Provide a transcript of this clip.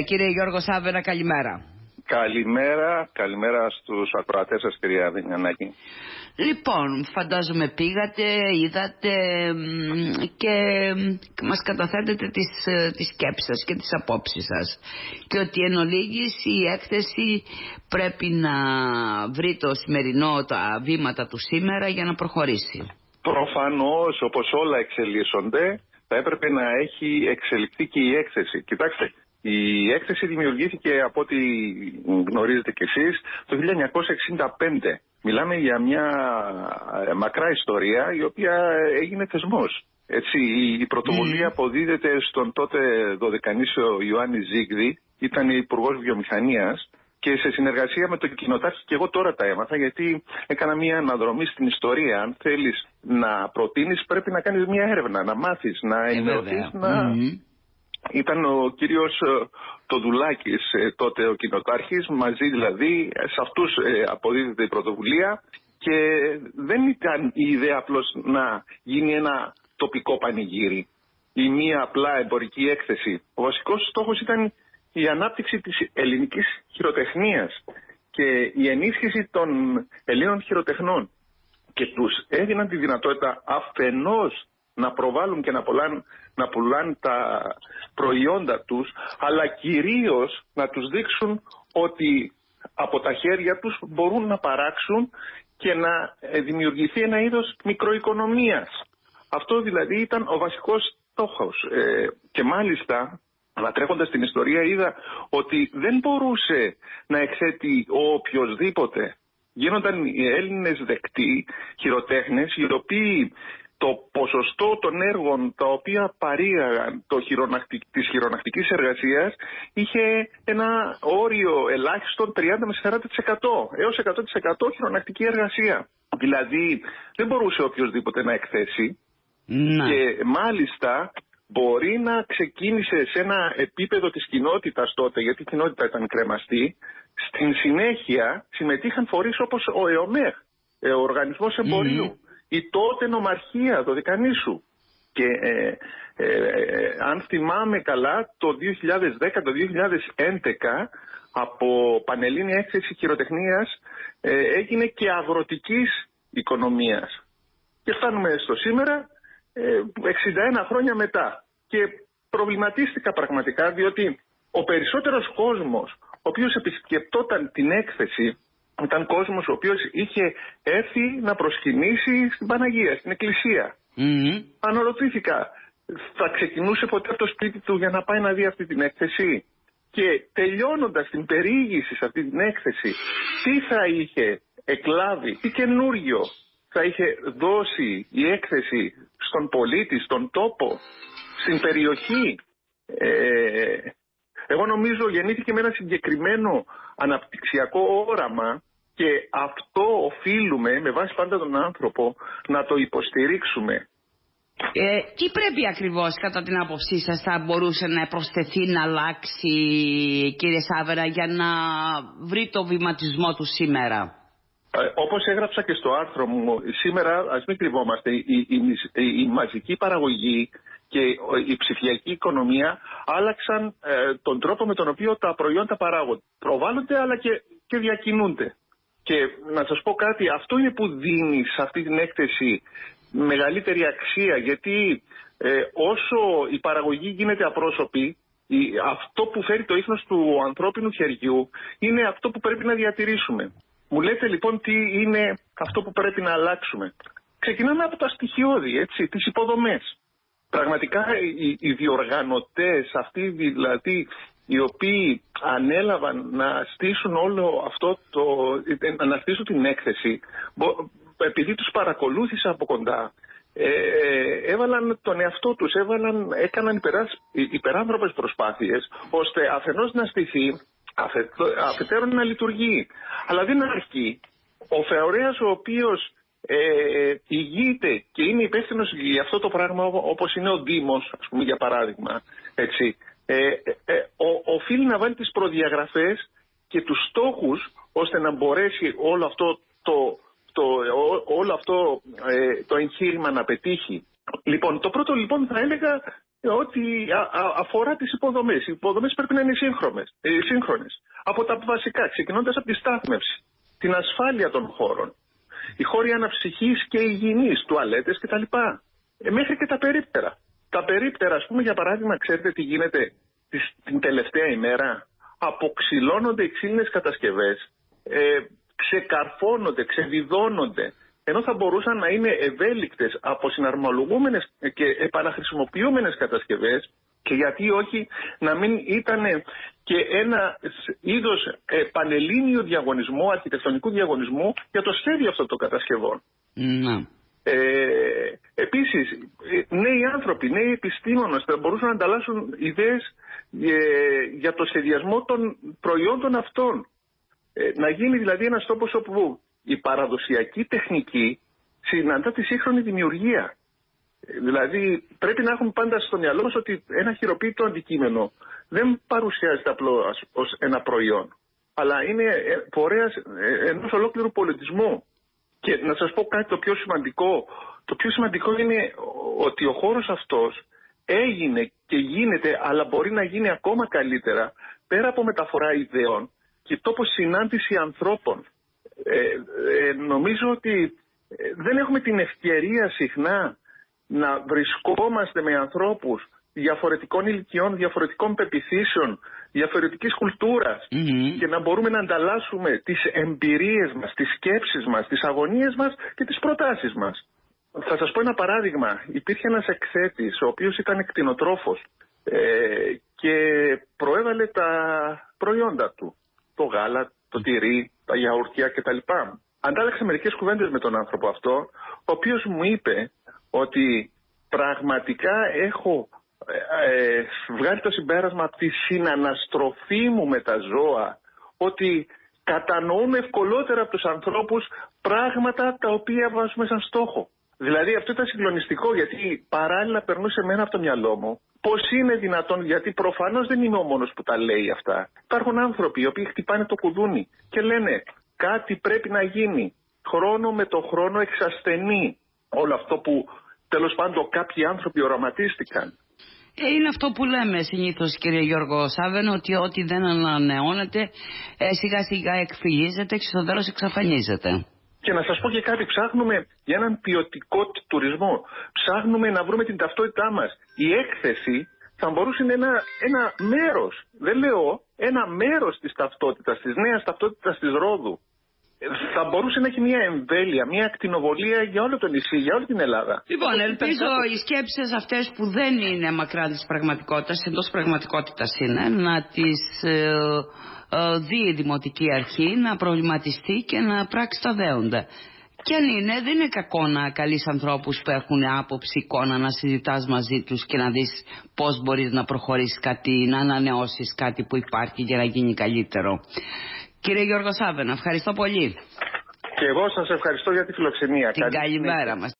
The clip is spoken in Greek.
Κύριε Γιώργο Σάββερα, καλημέρα. Καλημέρα στους ακροατές σας, κυρία Δημιανάκη. Λοιπόν, φαντάζομαι πήγατε, είδατε και μας καταθέτετε τις σκέψεις σας και τις απόψεις σας, και ότι εν ολίγης η έκθεση πρέπει να βρει το σημερινό, τα βήματα του σήμερα για να προχωρήσει. Προφανώς, όπως όλα εξελίσσονται, θα έπρεπε να έχει εξελιχθεί και η έκθεση. Κοιτάξτε, η έκθεση δημιουργήθηκε, από ό,τι γνωρίζετε κι εσείς, το 1965. Μιλάμε για μια μακρά ιστορία η οποία έγινε θεσμός. Έτσι, η πρωτοβουλία αποδίδεται στον τότε δωδεκανήσιο Ιωάννη Ζίγδη, ήταν υπουργός βιομηχανίας, και σε συνεργασία με τον κοινοτάρχη, και εγώ τώρα τα έμαθα γιατί έκανα μια αναδρομή στην ιστορία. Αν θέλεις να προτείνεις, πρέπει να κάνεις μια έρευνα, να μάθεις, να ενημερωθείς, Ήταν ο κύριος Τοδουλάκης τότε ο κοινοτάρχης, μαζί δηλαδή, σε αυτούς αποδίδεται η πρωτοβουλία, και δεν ήταν η ιδέα απλώς να γίνει ένα τοπικό πανηγύρι ή μία απλά εμπορική έκθεση. Ο βασικός στόχος ήταν η ανάπτυξη της ελληνικής χειροτεχνίας και η ενίσχυση των Ελλήνων χειροτεχνών, και τους έδιναν τη δυνατότητα αφενός να προβάλλουν και να πουλάνε τα προϊόντα τους, αλλά κυρίως να τους δείξουν ότι από τα χέρια τους μπορούν να παράξουν και να δημιουργηθεί ένα είδος μικροοικονομίας. Αυτό δηλαδή ήταν ο βασικός στόχος. Και μάλιστα, ανατρέχοντας την ιστορία, είδα ότι δεν μπορούσε να εκθέτει ο οποιοσδήποτε. Γίνονταν οι Έλληνες δεκτοί χειροτέχνες, οι οποίοι το ποσοστό των έργων τα οποία παρήγαγαν της χειρονακτικής εργασίας είχε ένα όριο ελάχιστον 30 με 40% έως 100% χειρονακτική εργασία. Δηλαδή δεν μπορούσε οποιοσδήποτε να εκθέσει. Και μάλιστα μπορεί να ξεκίνησε σε ένα επίπεδο της κοινότητας τότε, γιατί η κοινότητα ήταν κρεμαστή. Στην συνέχεια συμμετείχαν φορείς όπως ο ΕΟΜΕΧ, ο Οργανισμός Εμπορίου, η τότε νομαρχία, το Δικανήσου. Και αν θυμάμαι καλά, το 2010, το 2011, από Πανελλήνια Έκθεση Χειροτεχνίας έγινε και αγροτικής οικονομίας. Και φτάνουμε στο σήμερα, 61 χρόνια μετά. Και προβληματίστηκα πραγματικά, διότι ο περισσότερος κόσμος ο οποίος επισκεπτόταν την έκθεση ήταν κόσμος ο οποίος είχε έρθει να προσκυνήσει στην Παναγία, στην εκκλησία. Αναρωτήθηκα, θα ξεκινούσε ποτέ από το σπίτι του για να πάει να δει αυτή την έκθεση? Και τελειώνοντας την περιήγηση σε αυτή την έκθεση, τι θα είχε εκλάβει, τι καινούριο θα είχε δώσει η έκθεση στον πολίτη, στον τόπο, στην περιοχή? Εγώ νομίζω γεννήθηκε με ένα συγκεκριμένο αναπτυξιακό όραμα, και αυτό οφείλουμε, με βάση πάντα τον άνθρωπο, να το υποστηρίξουμε. Τι πρέπει ακριβώς κατά την άποψή σας θα μπορούσε να προσθεθεί, να αλλάξει, κύριε Σάββερα, για να βρει το βηματισμό του σήμερα? Όπως έγραψα και στο άρθρο μου, σήμερα, ας μην κρυβόμαστε, η μαζική παραγωγή και η ψηφιακή οικονομία άλλαξαν τον τρόπο με τον οποίο τα προϊόντα παράγονται. Προβάλλονται αλλά και διακινούνται. Και να σας πω κάτι, αυτό είναι που δίνει σε αυτή την έκθεση μεγαλύτερη αξία, γιατί όσο η παραγωγή γίνεται απρόσωπη, αυτό που φέρει το ίχνος του ανθρώπινου χεριού είναι αυτό που πρέπει να διατηρήσουμε. Μου λέτε λοιπόν τι είναι αυτό που πρέπει να αλλάξουμε. Ξεκινάμε από τα στοιχειώδη, έτσι, τις υποδομές. Πραγματικά οι διοργανωτές, αυτοί δηλαδή οι οποίοι ανέλαβαν να στήσουν όλο αυτό να στήσουν την έκθεση, επειδή τους παρακολούθησα από κοντά, έβαλαν τον εαυτό τους, έκαναν υπεράνθρωπες προσπάθειες, ώστε αφενός να στηθεί, αφετέρου να λειτουργεί. Αλλά δεν αρκεί. Ο φορέας ο οποίος ηγείται και είναι υπεύθυνος για αυτό το πράγμα, όπως είναι ο Δήμος, ας πούμε, για παράδειγμα, έτσι, οφείλει να βάλει τις προδιαγραφές και τους στόχους, ώστε να μπορέσει όλο αυτό το εγχείρημα να πετύχει. Λοιπόν, το πρώτο λοιπόν θα έλεγα ό,τι αφορά τις υποδομές. Οι υποδομές πρέπει να είναι σύγχρονες. Από τα βασικά, ξεκινώντας από τη στάθμευση, την ασφάλεια των χώρων, οι χώροι αναψυχής και υγιεινής, τουαλέτες κτλ. Μέχρι και τα περίπτερα. Τα περίπτερα, ας πούμε, για παράδειγμα, ξέρετε τι γίνεται την τελευταία ημέρα? Αποξυλώνονται οι ξύλινες κατασκευές, ξεκαρφώνονται, ξεβιδώνονται, ενώ θα μπορούσαν να είναι ευέλικτες από συναρμολογούμενες και επαναχρησιμοποιούμενες κατασκευές, και γιατί όχι να μην ήταν και ένα είδος πανελλήνιου διαγωνισμού, αρχιτεκτονικού διαγωνισμού για το σχέδιο αυτών των κατασκευών. Επίσης, νέοι άνθρωποι, νέοι επιστήμονες θα μπορούσαν να ανταλλάσσουν ιδέες για το σχεδιασμό των προϊόντων αυτών. Να γίνει δηλαδή ένας τόπος όπου η παραδοσιακή τεχνική συναντά τη σύγχρονη δημιουργία. Δηλαδή πρέπει να έχουμε πάντα στο μυαλό μας ότι ένα χειροποίητο αντικείμενο δεν παρουσιάζεται απλώς ως ένα προϊόν, αλλά είναι φορέας ενός ολόκληρου πολιτισμού. Και να σας πω κάτι το πιο σημαντικό. Το πιο σημαντικό είναι ότι ο χώρος αυτός έγινε και γίνεται, αλλά μπορεί να γίνει ακόμα καλύτερα, πέρα από μεταφορά ιδεών και τόπος συνάντηση ανθρώπων. Νομίζω ότι δεν έχουμε την ευκαιρία συχνά να βρισκόμαστε με ανθρώπους διαφορετικών ηλικιών, διαφορετικών πεποιθήσεων, διαφορετικής κουλτούρας και να μπορούμε να ανταλλάσσουμε τις εμπειρίες μας, τις σκέψεις μας, τις αγωνίες μας και τις προτάσεις μας. Θα σας πω ένα παράδειγμα. Υπήρχε ένας εκθέτης ο οποίος ήταν κτηνοτρόφος και προέβαλε τα προϊόντα του. Το γάλα, το τυρί, τα γιαουρτιά κτλ. Αντάλλαξα μερικές κουβέντες με τον άνθρωπο αυτό, ο οποίος μου είπε ότι πραγματικά έχω βγάλει το συμπέρασμα από τη συναναστροφή μου με τα ζώα, ότι κατανοούμε ευκολότερα από τους ανθρώπους πράγματα τα οποία βάζουμε σαν στόχο. Δηλαδή αυτό ήταν συγκλονιστικό, γιατί παράλληλα περνούσε εμένα από το μυαλό μου πώς είναι δυνατόν, γιατί προφανώς δεν είμαι ο μόνος που τα λέει αυτά. Υπάρχουν άνθρωποι οι οποίοι χτυπάνε το κουδούνι και λένε κάτι πρέπει να γίνει. Χρόνο με το χρόνο εξασθενεί όλο αυτό που τέλος πάντων κάποιοι άνθρωποι οραματίστηκαν. Είναι αυτό που λέμε συνήθως, κύριε Γιώργο Σάβεν, ότι ό,τι δεν ανανεώνεται σιγά σιγά εκφυλίζεται και στο τέλος εξαφανίζεται. Και να σας πω και κάτι, ψάχνουμε για έναν ποιοτικό τουρισμό. Ψάχνουμε να βρούμε την ταυτότητά μας. Η έκθεση θα μπορούσε να είναι ένα μέρος, δεν λέω, ένα μέρος της ταυτότητας, της νέας ταυτότητας της Ρόδου. Θα μπορούσε να έχει μια εμβέλεια, μια ακτινοβολία για όλο το νησί, για όλη την Ελλάδα. Λοιπόν, ελπίζω οι σκέψεις αυτές που δεν είναι μακρά της πραγματικότητας, εντός πραγματικότητας είναι, να τις δει η Δημοτική Αρχή, να προβληματιστεί και να πράξει τα δέοντα. Και αν είναι, δεν είναι κακό να καλείς ανθρώπους που έχουν άποψη, εικόνα, να συζητάς μαζί τους και να δεις πώς μπορείς να προχωρήσεις κάτι, να ανανεώσεις κάτι που υπάρχει για να γίνει καλύτερο. Κύριε Γιώργο Σάβεν, ευχαριστώ πολύ. Και εγώ σας ευχαριστώ για τη φιλοξενία. Την καλημέρα μας.